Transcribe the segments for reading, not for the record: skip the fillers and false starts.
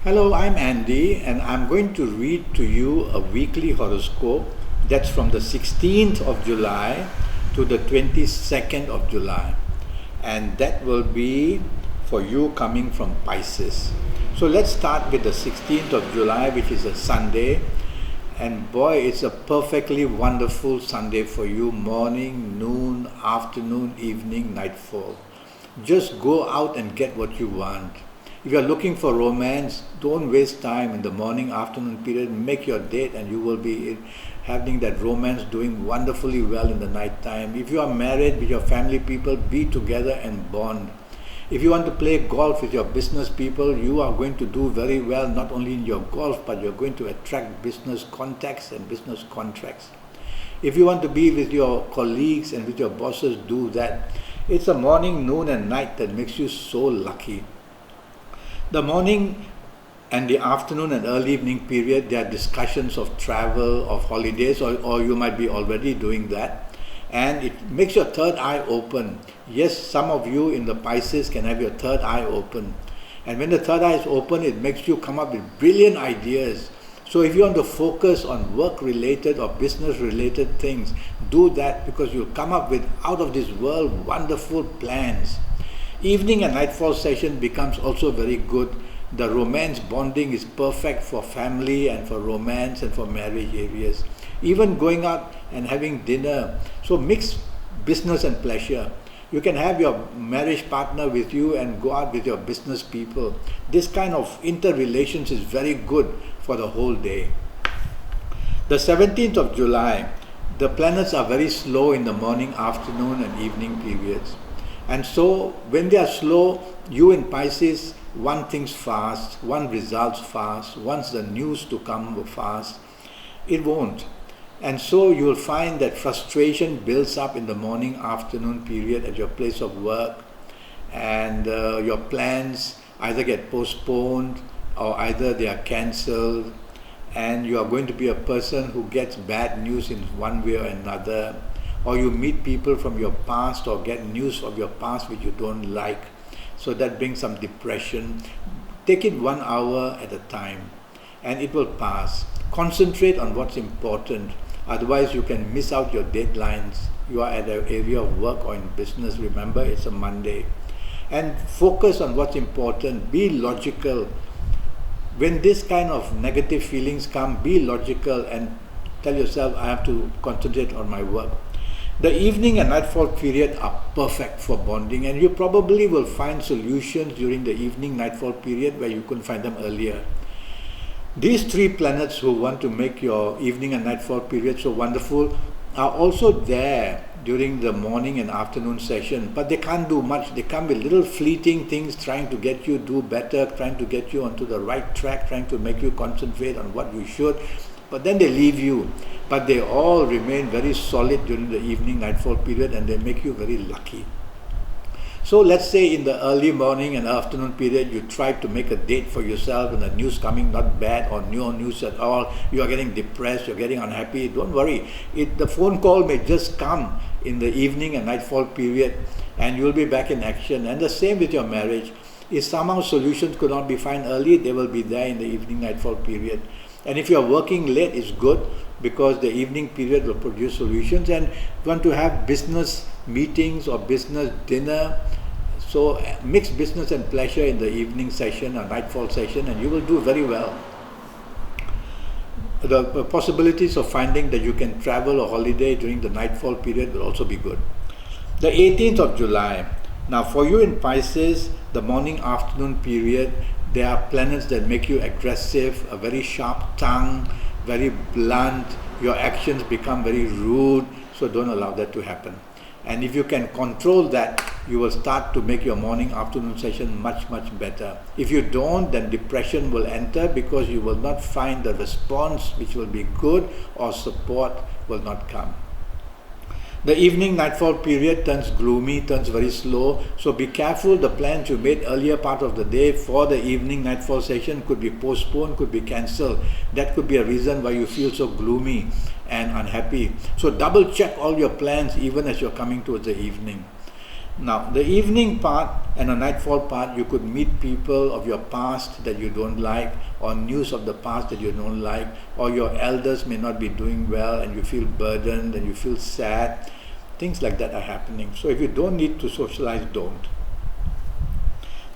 Hello, I'm Andy, and I'm going to read to you a weekly horoscope that's from the 16th of July to the 22nd of July, and that will be for you coming from Pisces. So let's start with the 16th of July, which is a Sunday, and boy, it's a perfectly wonderful Sunday for you. Morning, noon, afternoon, evening, nightfall. Just go out and get what you want. If you're looking for romance, don't waste time in the morning, afternoon period. Make your date and you will be having that romance doing wonderfully well in the night time. If you are married with your family people, be together and bond. If you want to play golf with your business people, you are going to do very well, not only in your golf, but you're going to attract business contacts and business contracts. If you want to be with your colleagues and with your bosses, do that. It's the morning, noon and night that makes you so lucky. The morning and the afternoon and early evening period, there are discussions of travel, of holidays, or you might be already doing that. And it makes your third eye open. Yes, some of you in the Pisces can have your third eye open. And when the third eye is open, it makes you come up with brilliant ideas. So if you want to focus on work-related or business-related things, do that, because you'll come up with out of this world wonderful plans. Evening and nightfall session becomes also very good. The romance bonding is perfect for family and for romance and for marriage areas. Even going out and having dinner. So mix business and pleasure. You can have your marriage partner with you and go out with your business people. This kind of interrelations is very good for the whole day. The 17th of July, the planets are very slow in the morning, afternoon and evening periods. And so when they are slow, you in Pisces want things fast, want results fast, wants the news to come fast. It won't. And so you will find that frustration builds up in the morning, afternoon period at your place of work, and your plans either get postponed or either they are cancelled, and you are going to be a person who gets bad news in one way or another. Or you meet people from your past or get news of your past which you don't like. So that brings some depression. Take it 1 hour at a time and it will pass. Concentrate on what's important. Otherwise you can miss out your deadlines. You are at an area of work or in business. Remember, it's a Monday. And focus on what's important. Be logical. When this kind of negative feelings come, be logical and tell yourself, I have to concentrate on my work. The evening and nightfall period are perfect for bonding, and you probably will find solutions during the evening nightfall period where you couldn't find them earlier. These three planets who want to make your evening and nightfall period so wonderful are also there during the morning and afternoon session, but they can't do much. They come with little fleeting things trying to get you do better, trying to get you onto the right track, trying to make you concentrate on what you should, but then they leave you. But they all remain very solid during the evening nightfall period and they make you very lucky. So let's say in the early morning and afternoon period you try to make a date for yourself and the news coming not bad or no news at all, you are getting depressed, you're getting unhappy. Don't worry, the phone call may just come in the evening and nightfall period and you'll be back in action. And the same with your marriage. If somehow solutions could not be found early, they will be there in the evening nightfall period. And if you are working late, it's good because the evening period will produce solutions. And you want to have business meetings or business dinner, so mix business and pleasure in the evening session or nightfall session and you will do very well. The possibilities of finding that you can travel or holiday during the nightfall period will also be good. The 18th of July. Now for you in Pisces, the morning afternoon period, there are planets that make you aggressive, a very sharp tongue, very blunt. Your actions become very rude, so don't allow that to happen. And if you can control that, you will start to make your morning afternoon session much better. If you don't, then depression will enter because you will not find the response which will be good or support will not come. The evening nightfall period turns gloomy, turns very slow, so be careful. The plans you made earlier part of the day for the evening nightfall session could be postponed, could be cancelled. That could be a reason why you feel so gloomy and unhappy. So double check all your plans even as you're coming towards the evening. Now, the evening part and the nightfall part, you could meet people of your past that you don't like, or news of the past that you don't like, or your elders may not be doing well and you feel burdened and you feel sad. Things like that are happening. So if you don't need to socialize, don't.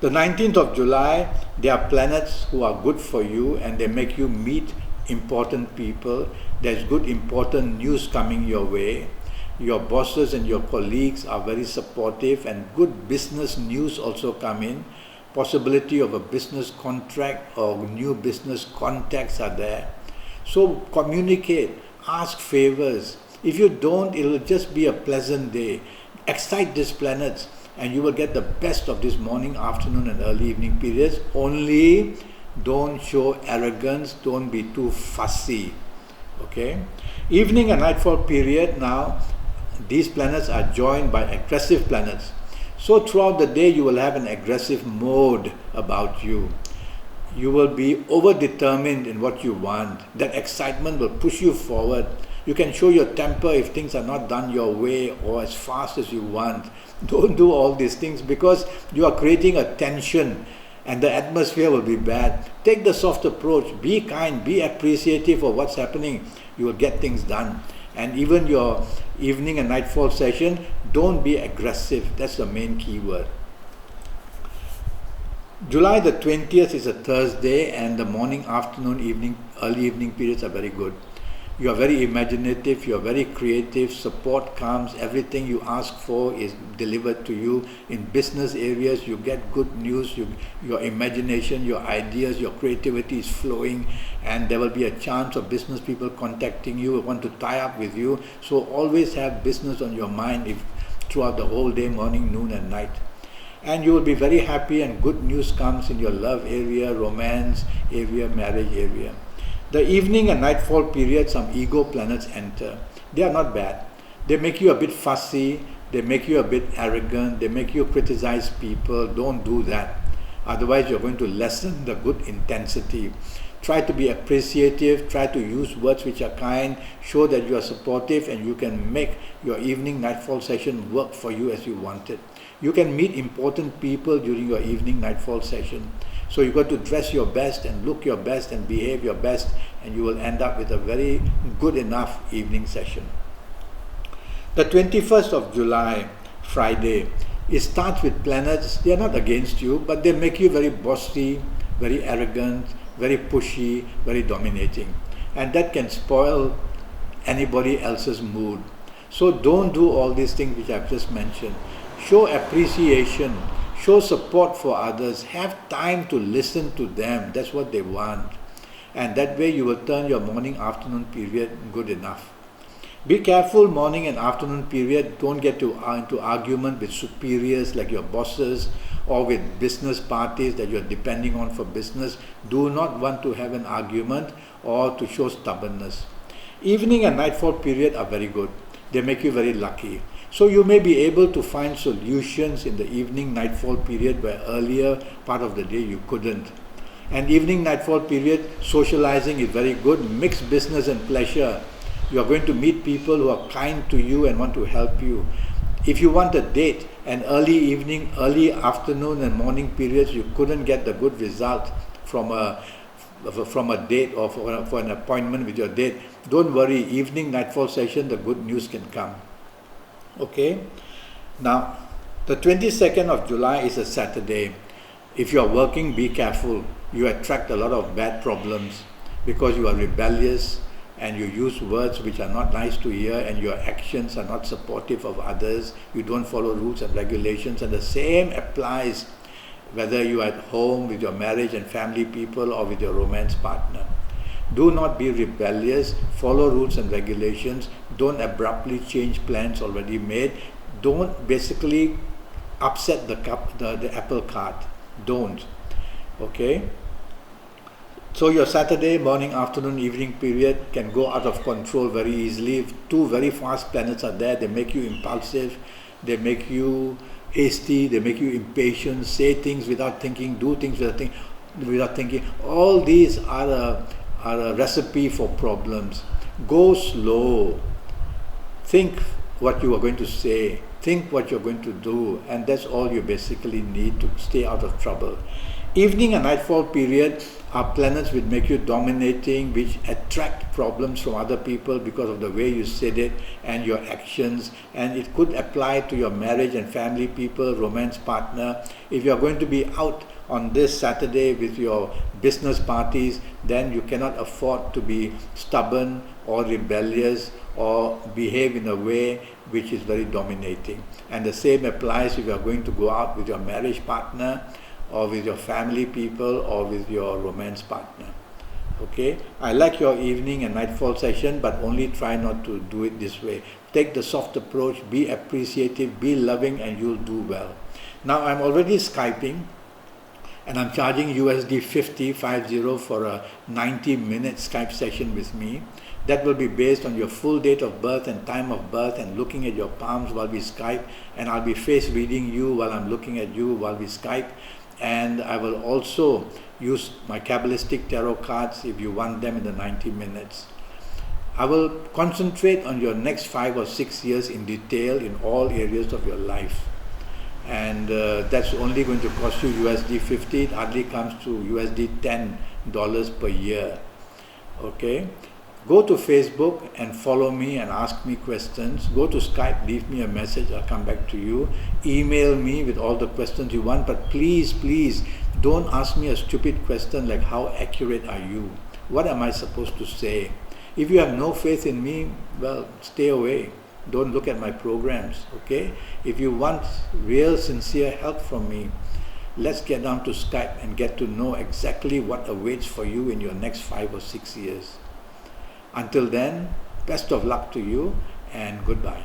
The 19th of July, there are planets who are good for you and they make you meet important people. There's good important news coming your way. Your bosses and your colleagues are very supportive, and good business news also come in. Possibility of a business contract or new business contacts are there. So communicate, ask favors. If you don't, it will just be a pleasant day. Excite these planets and you will get the best of this morning, afternoon and early evening periods. Only don't show arrogance, don't be too fussy. Okay? Evening and nightfall period now, these planets are joined by aggressive planets. So throughout the day you will have an aggressive mode about you. You will be over-determined in what you want. That excitement will push you forward. You can show your temper if things are not done your way or as fast as you want. Don't do all these things because you are creating a tension and the atmosphere will be bad. Take the soft approach. Be kind. Be appreciative of what's happening. You will get things done. And even your evening and nightfall session, don't be aggressive. That's the main key word. July the 20th is a Thursday, and the morning, afternoon, evening, early evening periods are very good. You are very imaginative, you are very creative, support comes, everything you ask for is delivered to you. In business areas, you get good news, your imagination, your ideas, your creativity is flowing, and there will be a chance of business people contacting you, want to tie up with you. So always have business on your mind throughout the whole day, morning, noon and night. And you will be very happy and good news comes in your love area, romance area, marriage area. The evening and nightfall period, some ego planets enter. They are not bad. They make you a bit fussy, they make you a bit arrogant, they make you criticize people. Don't do that. Otherwise you're going to lessen the good intensity. Try to be appreciative, try to use words which are kind, show that you are supportive and you can make your evening nightfall session work for you as you want it. You can meet important people during your evening nightfall session. So you've got to dress your best and look your best and behave your best, and you will end up with a very good enough evening session. The 21st of July, Friday, it starts with planets. They are not against you, but they make you very bossy, very arrogant, very pushy, very dominating. And that can spoil anybody else's mood. So don't do all these things which I've just mentioned. Show appreciation. Show support for others. Have time to listen to them. That's what they want. And that way you will turn your morning, afternoon period good enough. Be careful morning and afternoon period. Don't get into argument with superiors like your bosses or with business parties that you're depending on for business. Do not want to have an argument or to show stubbornness. Evening and nightfall period are very good. They make you very lucky. So you may be able to find solutions in the evening nightfall period where earlier part of the day you couldn't. And evening nightfall period, socializing is very good. Mix business and pleasure. You are going to meet people who are kind to you and want to help you. If you want a date, an early evening, early afternoon and morning periods, you couldn't get the good result from a date or for an appointment with your date. Don't worry, evening nightfall session, the good news can come. Okay, now the 22nd of July is a Saturday. If you are working, be careful. You attract a lot of bad problems because you are rebellious and you use words which are not nice to hear and your actions are not supportive of others. You don't follow rules and regulations, and the same applies whether you are at home with your marriage and family people or with your romance partner. Do not be rebellious, follow rules and regulations, don't abruptly change plans already made, don't basically upset the apple cart, don't, okay? So your Saturday morning, afternoon, evening period can go out of control very easily. Two very fast planets are there, they make you impulsive, they make you hasty, they make you impatient, say things without thinking, do things without thinking. All these are a recipe for problems. Go slow. Think what you are going to say, think what you're going to do, and that's all you basically need to stay out of trouble. Evening and nightfall period are planets which make you dominating, which attract problems from other people because of the way you said it and your actions, and it could apply to your marriage and family people, romance partner. If you're going to be out on this Saturday with your business parties, then you cannot afford to be stubborn or rebellious or behave in a way which is very dominating. And the same applies if you are going to go out with your marriage partner or with your family people or with your romance partner. Okay, I like your evening and nightfall session, but only try not to do it this way. Take the soft approach, be appreciative, be loving, and you'll do well. Now I'm already Skyping, and I'm charging USD 50 for a 90-minute Skype session with me. That will be based on your full date of birth and time of birth, and looking at your palms while we Skype, and I'll be face reading you while I'm looking at you while we Skype. And I will also use my Kabbalistic tarot cards if you want them in the 90 minutes. I will concentrate on your next 5 or 6 years in detail in all areas of your life. And that's only going to cost you USD 50. It hardly comes to USD $10 per year. Okay? Go to Facebook and follow me and ask me questions. Go to Skype, leave me a message, I'll come back to you. Email me with all the questions you want, but please, please, don't ask me a stupid question like how accurate are you? What am I supposed to say? If you have no faith in me, well, stay away. Don't look at my programs, okay? If you want real, sincere help from me, let's get down to Skype and get to know exactly what awaits for you in your next 5 or 6 years. Until then, best of luck to you and goodbye.